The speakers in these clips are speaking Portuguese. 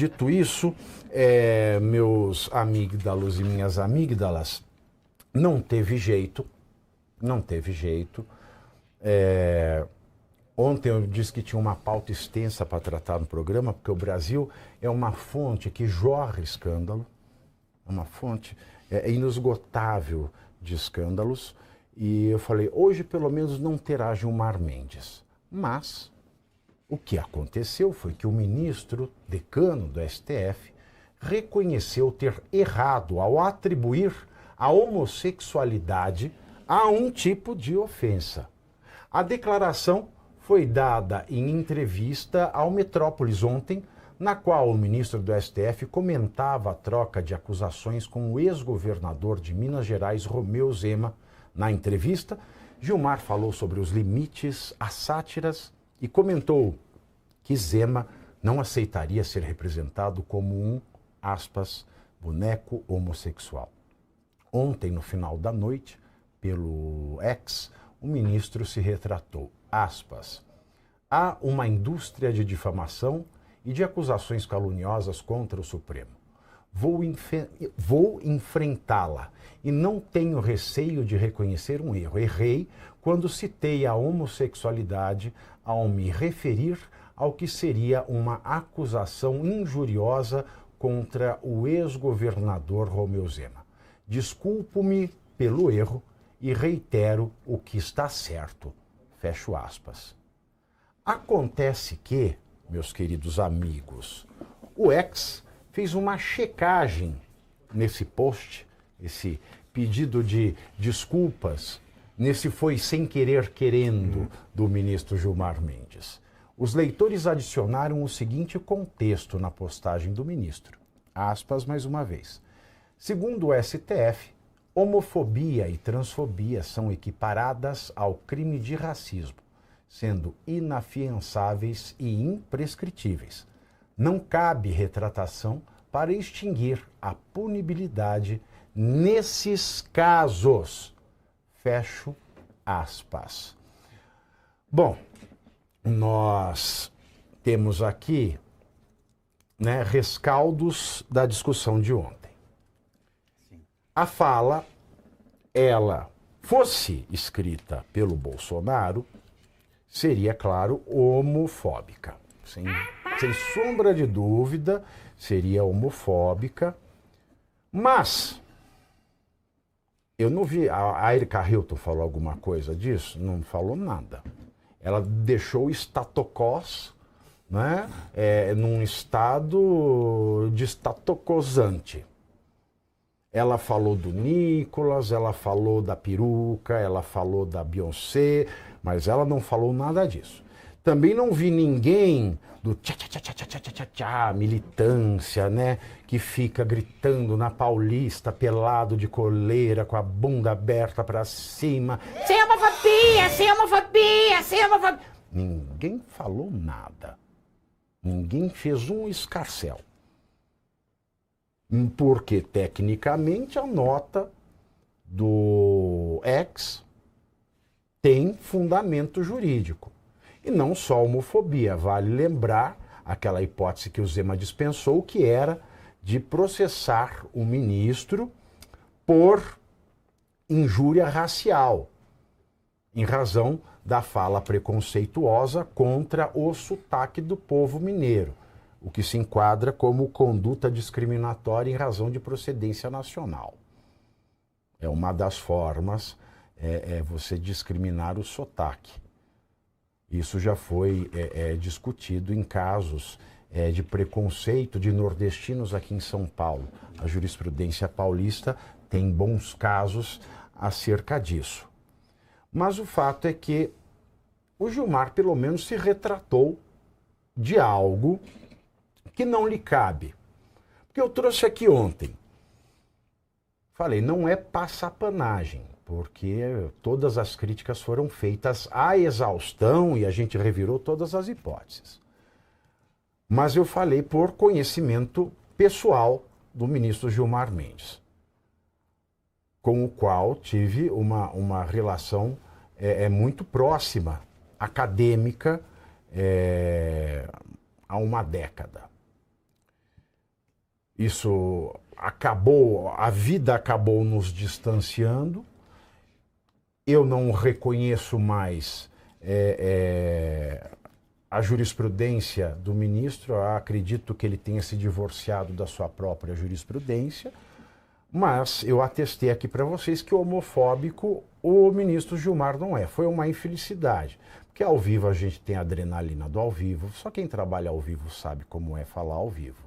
Dito isso, meus amígdalos e minhas amígdalas, não teve jeito, não teve jeito. Ontem eu disse que tinha uma pauta extensa para tratar no programa, porque o Brasil é uma fonte que jorra escândalo, é uma fonte inesgotável de escândalos. E eu falei, hoje pelo menos não terá Gilmar Mendes. Mas o que aconteceu foi que o ministro decano do STF reconheceu ter errado ao atribuir a homossexualidade a um tipo de ofensa. A declaração foi dada em entrevista ao Metrópolis ontem, na qual o ministro do STF comentava a troca de acusações com o ex-governador de Minas Gerais, Romeu Zema. Na entrevista, Gilmar falou sobre os limites às sátiras e comentou que Zema não aceitaria ser representado como um, aspas, boneco homossexual. Ontem, no final da noite, pelo X, o ministro se retratou, aspas, há uma indústria de difamação e de acusações caluniosas contra o Supremo. Vou enfrentá-la e não tenho receio de reconhecer um erro. Errei quando citei a homossexualidade ao me referir ao que seria uma acusação injuriosa contra o ex-governador Romeu Zema. Desculpo-me pelo erro e reitero o que está certo. Fecho aspas. Acontece que, meus queridos amigos, o X fez uma checagem nesse post, esse pedido de desculpas, nesse foi sem querer querendo do ministro Gilmar Mendes. Os leitores adicionaram o seguinte contexto na postagem do ministro. Aspas mais uma vez. Segundo o STF, homofobia e transfobia são equiparadas ao crime de racismo, sendo inafiançáveis e imprescritíveis. Não cabe retratação para extinguir a punibilidade nesses casos. Fecho aspas. Bom, nós temos aqui, né, rescaldos da discussão de ontem. Sim. A fala, ela fosse escrita pelo Bolsonaro, seria, claro, homofóbica. Sem sombra de dúvida, seria homofóbica. Mas eu não vi, a Erika Hilton falou alguma coisa disso? Não falou nada. Ela deixou o estatocós, né, num estado de estatocosante. Ela falou do Nicolas, ela falou da peruca, ela falou da Beyoncé, mas ela não falou nada disso. Também não vi ninguém do tchá, militância, né, que fica gritando na Paulista, pelado de coleira, com a bunda aberta para cima. Sem homofobia, sem homofobia, sem homofobia. Ninguém falou nada. Ninguém fez um escarcéu. Porque, tecnicamente, a nota do X tem fundamento jurídico. E não só homofobia. Vale lembrar aquela hipótese que o Zema dispensou, que era de processar o ministro por injúria racial, em razão da fala preconceituosa contra o sotaque do povo mineiro, o que se enquadra como conduta discriminatória em razão de procedência nacional. É uma das formas, você discriminar o sotaque. Isso já foi discutido em casos de preconceito de nordestinos aqui em São Paulo. A jurisprudência paulista tem bons casos acerca disso. Mas o fato é que o Gilmar, pelo menos, se retratou de algo que não lhe cabe. Porque eu trouxe aqui ontem. Falei, não é passapanagem, porque todas as críticas foram feitas à exaustão e a gente revirou todas as hipóteses. Mas eu falei por conhecimento pessoal do ministro Gilmar Mendes, com o qual tive uma relação muito próxima, acadêmica, há uma década. isso acabou, a vida acabou nos distanciando. Eu não reconheço mais a jurisprudência do ministro, eu acredito que ele tenha se divorciado da sua própria jurisprudência, mas eu atestei aqui para vocês que homofóbico o ministro Gilmar não é. Foi uma infelicidade, porque ao vivo a gente tem a adrenalina do ao vivo, só quem trabalha ao vivo sabe como é falar ao vivo.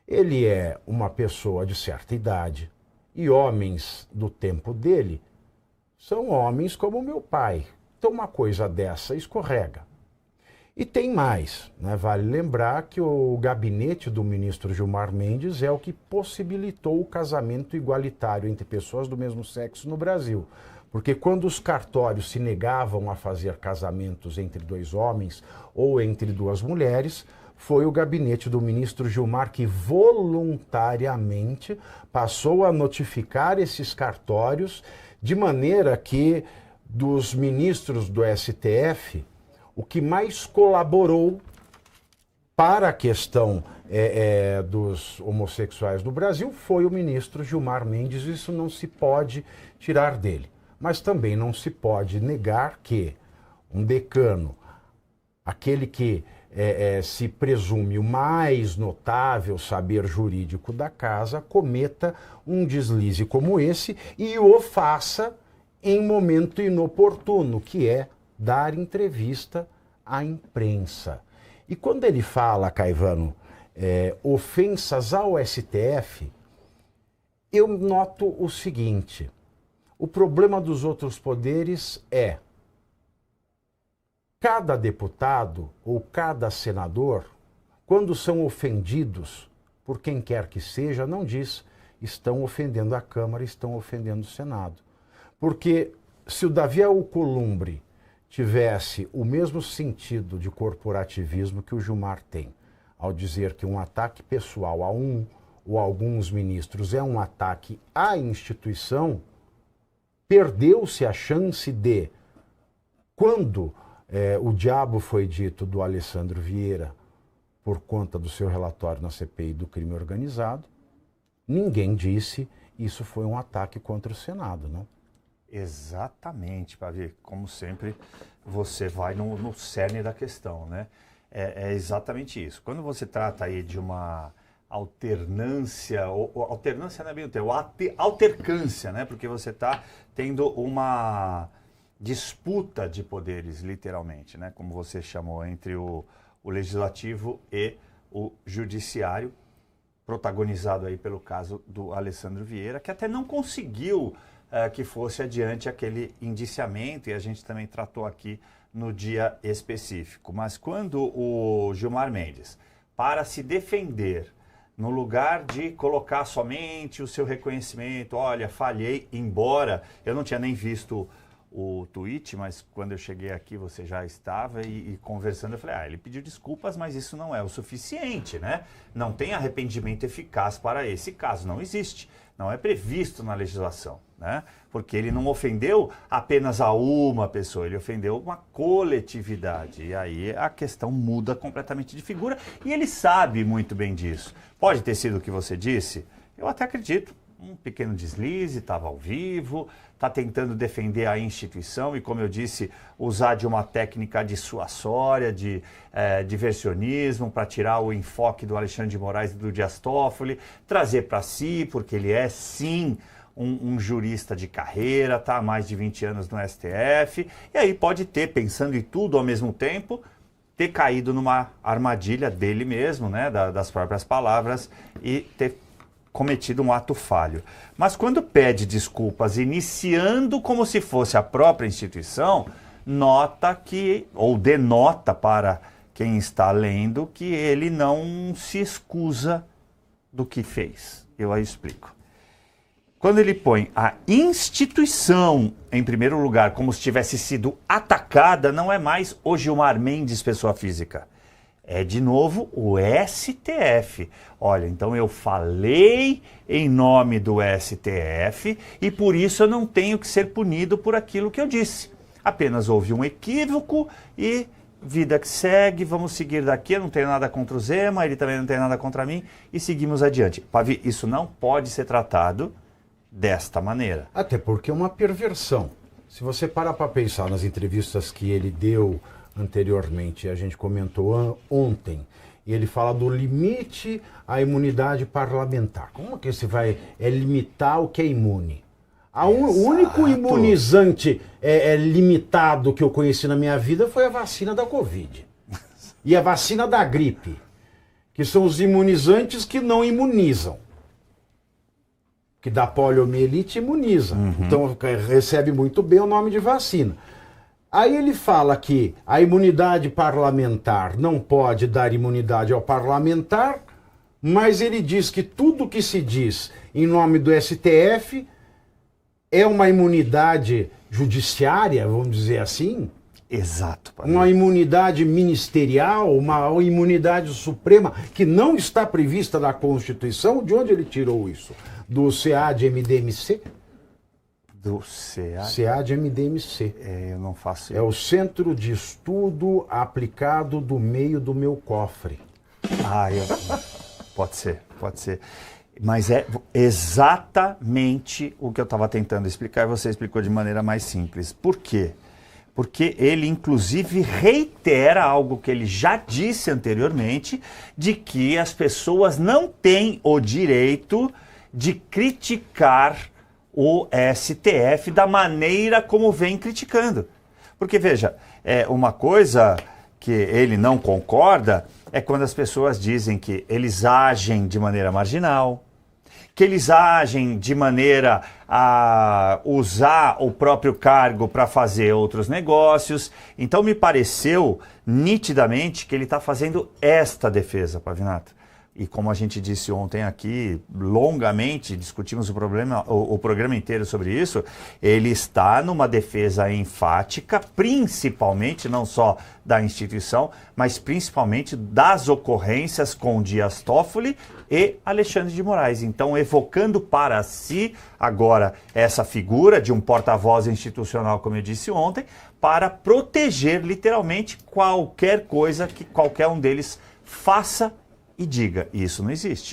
Ele é uma pessoa de certa idade e homens do tempo dele são homens como meu pai. Então uma coisa dessa escorrega. E tem mais, né? Vale lembrar que o gabinete do ministro Gilmar Mendes é o que possibilitou o casamento igualitário entre pessoas do mesmo sexo no Brasil. Porque quando os cartórios se negavam a fazer casamentos entre dois homens ou entre duas mulheres, foi o gabinete do ministro Gilmar que voluntariamente passou a notificar esses cartórios, de maneira que dos ministros do STF, o que mais colaborou para a questão dos homossexuais no Brasil foi o ministro Gilmar Mendes. Isso não se pode tirar dele. Mas também não se pode negar que um decano, aquele que se presume o mais notável saber jurídico da casa, cometa um deslize como esse e o faça em momento inoportuno, que é dar entrevista à imprensa. E quando ele fala, Caivano, ofensas ao STF, eu noto o seguinte: o problema dos outros poderes é cada deputado ou cada senador, quando são ofendidos por quem quer que seja, não diz estão ofendendo a Câmara, estão ofendendo o Senado. Porque se o Davi Alcolumbre tivesse o mesmo sentido de corporativismo que o Gilmar tem, ao dizer que um ataque pessoal a um ou alguns ministros é um ataque à instituição, perdeu-se a chance de, quando o diabo foi dito do Alessandro Vieira por conta do seu relatório na CPI do crime organizado, ninguém disse isso foi um ataque contra o Senado, não? Exatamente, Pavê. Como sempre, você vai no cerne da questão, né? É exatamente isso. Quando você trata aí de uma alternância, ou alternância não é bem o termo, altercância, né? Porque você está tendo uma disputa de poderes, literalmente, né? Como você chamou, entre o legislativo e o judiciário, protagonizado aí pelo caso do Alessandro Vieira, que até não conseguiu que fosse adiante aquele indiciamento, e a gente também tratou aqui no dia específico. Mas quando o Gilmar Mendes, para se defender, no lugar de colocar somente o seu reconhecimento, olha, falhei, embora eu não tinha nem visto o tweet, mas quando eu cheguei aqui você já estava e conversando, eu falei, ele pediu desculpas, mas isso não é o suficiente, né? Não tem arrependimento eficaz para esse caso, não existe, não é previsto na legislação, né? Porque ele não ofendeu apenas a uma pessoa, ele ofendeu uma coletividade, e aí a questão muda completamente de figura, e ele sabe muito bem disso. Pode ter sido o que você disse? Eu até acredito. Um pequeno deslize, estava ao vivo, está tentando defender a instituição e, como eu disse, usar de uma técnica dissuasória, de diversionismo, para tirar o enfoque do Alexandre de Moraes e do Dias Toffoli, trazer para si, porque ele é, sim, um jurista de carreira, está há mais de 20 anos no STF, e aí pode ter, pensando em tudo ao mesmo tempo, ter caído numa armadilha dele mesmo, né, das próprias palavras, e ter cometido um ato falho. Mas quando pede desculpas iniciando como se fosse a própria instituição, nota que, ou denota para quem está lendo, que ele não se excusa do que fez. Eu aí explico. Quando ele põe a instituição em primeiro lugar, como se tivesse sido atacada, não é mais o Gilmar Mendes, pessoa física. É, de novo, o STF. Olha, então eu falei em nome do STF e por isso eu não tenho que ser punido por aquilo que eu disse. Apenas houve um equívoco e vida que segue, vamos seguir daqui, eu não tenho nada contra o Zema, ele também não tem nada contra mim, e seguimos adiante. Pavi, isso não pode ser tratado desta maneira. Até porque é uma perversão. Se você parar para pensar nas entrevistas que ele deu anteriormente, a gente comentou ontem, e ele fala do limite à imunidade parlamentar. Como que você vai limitar o que é imune? O único imunizante limitado que eu conheci na minha vida foi a vacina da Covid. E a vacina da gripe, que são os imunizantes que não imunizam. Que dá poliomielite imuniza. Então recebe muito bem o nome de vacina. Aí ele fala que a imunidade parlamentar não pode dar imunidade ao parlamentar, mas ele diz que tudo que se diz em nome do STF é uma imunidade judiciária, vamos dizer assim. Exato. Padre. Uma imunidade ministerial, uma imunidade suprema que não está prevista na Constituição. De onde ele tirou isso? Do CAD-MDMC? Do CA? CAD-MDMC. Eu não faço. É o Centro de Estudo Aplicado do Meio do Meu Cofre. Pode ser, pode ser. Mas é exatamente o que eu estava tentando explicar e você explicou de maneira mais simples. Por quê? Porque ele, inclusive, reitera algo que ele já disse anteriormente, de que as pessoas não têm o direito de criticar o STF da maneira como vem criticando. Porque, veja, uma coisa que ele não concorda é quando as pessoas dizem que eles agem de maneira marginal, que eles agem de maneira a usar o próprio cargo para fazer outros negócios. Então me pareceu nitidamente que ele está fazendo esta defesa, Pavinato. E como a gente disse ontem aqui, longamente, discutimos o programa inteiro sobre isso, ele está numa defesa enfática, principalmente, não só da instituição, mas principalmente das ocorrências com Dias Toffoli e Alexandre de Moraes. Então, evocando para si, agora, essa figura de um porta-voz institucional, como eu disse ontem, para proteger, literalmente, qualquer coisa que qualquer um deles faça e diga, isso não existe.